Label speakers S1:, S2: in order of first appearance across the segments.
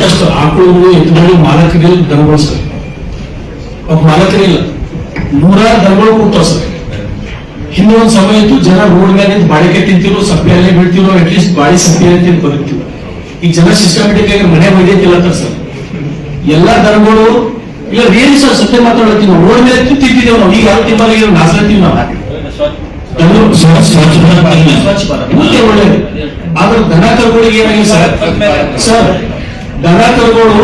S1: ಸಾಕಷ್ಟು ಆಕಳುಗಳು ಎತ್ತುಗಳು ಮಾಲಕರಿಲ್ಲ ದನಗಳು ಸರ್, ಮಾಲಕರಿಲ್ಲ, ನೂರಾರು ದನಗಳು ಕೂತಾವ ಸರ್. ಹಿಂದೆ ಒಂದು ಸಮಯ ಇತ್ತು, ಜನ ರೋಡ್ ಮೇಲೆ ಬಾಳಿಕೆ ತಿಂತಿರೋ, ಸಪ್ಪೆ ಅಲ್ಲೇ ಬೀಳ್ತಿರೋ, ಅಟ್ಲೀಸ್ಟ್ ಬಾಳಿ ಸಪ್ಪೆ ಅಂತ ಬದುಕ್ತಿರೋ. ಈಗ ಜನ ಸಿಸ್ಟಮೆಟಿಕ್ ಆಗಿ ಮನೆ ಬೈದೈತಿಲ್ಲ ಸರ್. ಎಲ್ಲಾ ದನಗಳು ಇಲ್ಲ ರೇನು ಸರ್, ಸತ್ಯ ಮಾತಾಡತ್ತೀವಿ ನಾವು. ರೋಡ್ ಮೇಲೆ ತಿಂತಿದ್ದೇವೆ ನಾವು. ಈಗ ಯಾವ ತಿಂಬಾಲ ನಾಸ್ಲತ್ತೀವಿ ನಾವು. ಒಳ್ಳೇದು. ಆದ್ರೆ ದನ ಕರುಗಳಿಗೆ ಏನಾಗಿದೆ ಸರ್, ದನ ಕರುಗಳು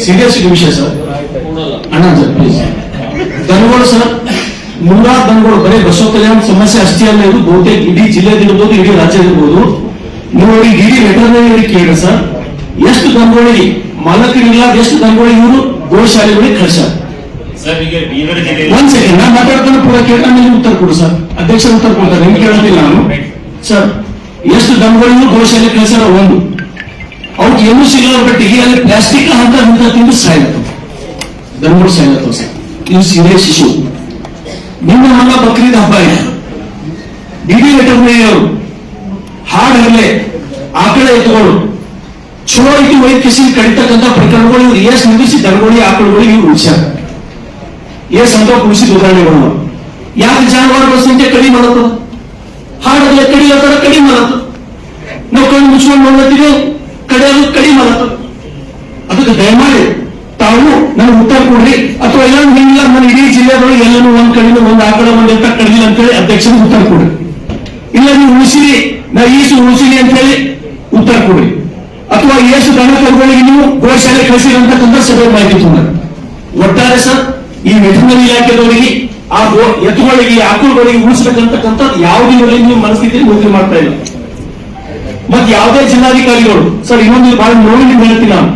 S1: ಸೀರಿಯಸ್ ವಿಷಯ ಸರ್. ಅಣ್ಣ ಸರ್ ಪ್ಲೀಸ್. ದನಗಳು ಸರ್, ನೂರಾರು ದನಗಳು ಬರೀ ಬಸವ ಕಲ್ಯಾಣ ಸಮಸ್ಯೆ ಅಷ್ಟೇ ಅಲ್ಲ, ಇದು ಬಹುತೇಕ ಇಡೀ ಜಿಲ್ಲೆದಿರ್ಬೋದು, ಇಡೀ ರಾಜ್ಯದಿರ್ಬೋದು. ನೀವು ಇಡೀ ವೆಟರ್ನರಿ ಕೇಳಿ ಸರ್, ಎಷ್ಟು ದನಗಳಿಗೆ ಮಾಲಕರಿಲ್ಲ, ಎಷ್ಟು ದನಗಳಿಗೆ ಇವರು ಗೋಶಾಲೆಗಳಿಗೆ ಕಳಿಸ್ಯಾರ. ಒಂದ್ ಸೆಕೆಂಡ್ ನಾನು ಮಾತಾಡ್ತಾನೆ ಪೂರ ಕೇಳ್ತಾ ಮೇಲೆ ಉತ್ತರ ಕೊಡು ಸರ್. ಅಧ್ಯಕ್ಷ ಉತ್ತರ ಕೊಡ್ತಾರೆ, ನಿಮ್ಗೆ ಕೇಳೋದಿಲ್ಲ ನಾನು ಸರ್. ಎಷ್ಟು ದನಗಳಿಗೂ ಗೋಶಾಲೆ ಕಳಿಸ್ಯಾರ. ಒಂದು ಅವ್ರಿಗೆ ಏನೂ ಸಿಗಲ್ಲ, ಬಟ್ಟಿಗೆ ಅಲ್ಲಿ ಪ್ಲಾಸ್ಟಿಕ್ ಹಂತ ತಿಂದು ಸಾಯ್ಲತ್ತವ, ದನಗಳು ಸಾಯ್ಲತ್ತವ ಸರ್. ಇದು ಸೀರಿಯಸ್ ಇಶ್ಯೂ. ನಿಮ್ಮ ಮಲ್ಲ ಬಕ್ರೀದ್ ಹಬ್ಬ ಇದೆ, ಡಿಡಿ ವೆಟರ್ನರಿ ಅವರು ಹಾಡಲ್ಲೇ ಆಕಳ ಎತ್ತುಗಳು ಚಲೋ ಐತಿ ವೈದ್ಯಕೀಯ ಕಡಿತಕ್ಕಂಥ ಪ್ರಕರಣಗಳು ಇವ್ರು ಎಸ್ ನಿಲ್ಲಿಸಿ ದನಗಳಿಗೆ ಆಕಳುಗಳಿಗೆ ಇವ್ರು ಉಳಿಸ್ಯಾರ. ಎಸ್ ಅಂತ ಉಳಿಸಿದ ಉದಾಹರಣೆಗಳು. ಯಾಕೆ ಜಾನುವಾರುಗಳ ಸಂಖ್ಯೆ ಕಡಿಮೆ ಮಾಡತ್ತ, ಹಾಡಲ್ಲೇ ಕಡಿಲತ್ತಾರ, ಕಡಿಮೆ ಮಾಡತ್ತ. ನಾವು ಕಣ್ಣು ಮುಚ್ಕೊಂಡು ನೋಡ್ಲತ್ತೀವಿ, ಕಡಿಯೋದು ಕಡಿಮೆ ಮಾಡತ್ತ. ಅದಕ್ಕೆ ದಯಮಾಡಿ ತಾವು ನನಗೆ ಉತ್ತರ ಕೊಡ್ರಿ, ಅಥವಾ ಎಲ್ಲ ಹಿಂಗಿಲ್ಲ ನನ್ನ ಇಡೀ ಜಿಲ್ಲೆದೊಳಗೆ ಎಲ್ಲರೂ ಒಂದ್ ಕಡಿಮೆ ಒಂದು ಆಕಳ ಒಂದು ಅಂತ ಕಡಿದಿಲ್ಲ ಅಂತೇಳಿ ಅಧ್ಯಕ್ಷರಿಗೆ ಉತ್ತರ ಕೊಡ್ರಿ. ಇಲ್ಲ ನೀವು ಉಳಿಸಿರಿ, ನಾ ಈಸು ಉಳಿಸಿರಿ ಅಂತ ಹೇಳಿ ಉತ್ತರ ಕೊಡ್ರಿ. ಅಥವಾ ಎಷ್ಟು ದನ ಕರುಗಳಿಗೆ ನೀವು ಗೋಶಾಲೆ ಕಳಿಸಿರಿ ಅಂತಕ್ಕಂಥ ಸಭೆ ಮಾಹಿತಿ ತುಂಬ. ಒಟ್ಟಾರೆ ಸರ್, ಈ ವೆಟರ್ನರಿ ಇಲಾಖೆದವರಿಗೆ ಆ ಎತ್ತುಗಳಿಗೆ ಆಕಳುಗಳಿಗೆ ಉಳಿಸಬೇಕಂತಕ್ಕಂಥ ಯಾವುದೇ ನೀವು ಮನಸ್ಥಿತಿ ಯೋಚನೆ ಮಾಡ್ತಾ ಇಲ್ಲ. ಮತ್ತೆ ಯಾವುದೇ ಜಿಲ್ಲಾಧಿಕಾರಿಗಳು ಸರ್, ಇನ್ನೊಂದು ಬಹಳ ನೋವಿನಿಂದ ಹೇಳ್ತೀನಿ ನಾನು,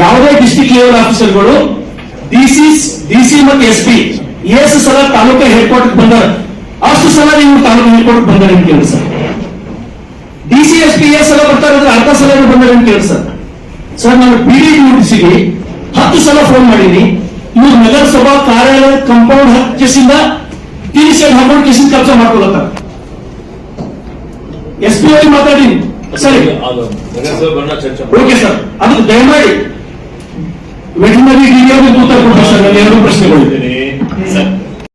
S1: ಯಾವುದೇ ಡಿಸ್ಟ್ರಿಕ್ಟ್ ಲೆವೆಲ್ ಆಫೀಸರ್ಗಳು ಡಿಸಿ ಮತ್ತು SP ಎಷ್ಟು ಸಲ ತಾಲೂಕು ಹೆಡ್ ಕ್ವಾರ್ಟರ್ ಬಂದಾರ, ಅಷ್ಟು ಸಲ ನೀವು ತಾಲೂಕು ಹೆಡ್ ಕ್ವಾರ್ಟರ್ ಬಂದಾರೆ ಅಂತ ಕೇಳಿ ಸರ್. DC SP ಎಷ್ಟು ಸಲ ಬರ್ತಾರೆ ಅಂದ್ರೆ ಅರ್ಧ ಸಲ ಬಂದಾರೆ ಅಂತ ಕೇಳಿ ಸರ್. ಸರ್ ನಾನು PDDCಗೆ 10 ಸಲ ಫೋನ್ ಮಾಡೀನಿ. ಇವ್ರು ನಗರಸಭಾ ಕಾರ್ಯಾಲಯ ಕಂಪೌಂಡ್ ಕೇಸಿಂದ ಸೈಡ್ ಹಾಕೊಂಡು ಕೇಸಿಂದ ಕಬ್ಜಾ ಮಾಡ್ಕೊಳತ್ತಾರ. SP ಅವರಿಗೆ ಮಾತಾಡೀನಿ ಸರಿ, ಓಕೆ ಸರ್. ಅದಕ್ಕೆ ದಯಮಾಡಿ ವೆಟರ್ನರಿ ಡಿಡಿ ಅವರಿಗೆ ಉತ್ತರ ಕೊಡ್ತಾರೆ ಸರ್. ನಾನು 2 ಪ್ರಶ್ನೆಗಳಿದ್ದೇನೆ ಸರ್.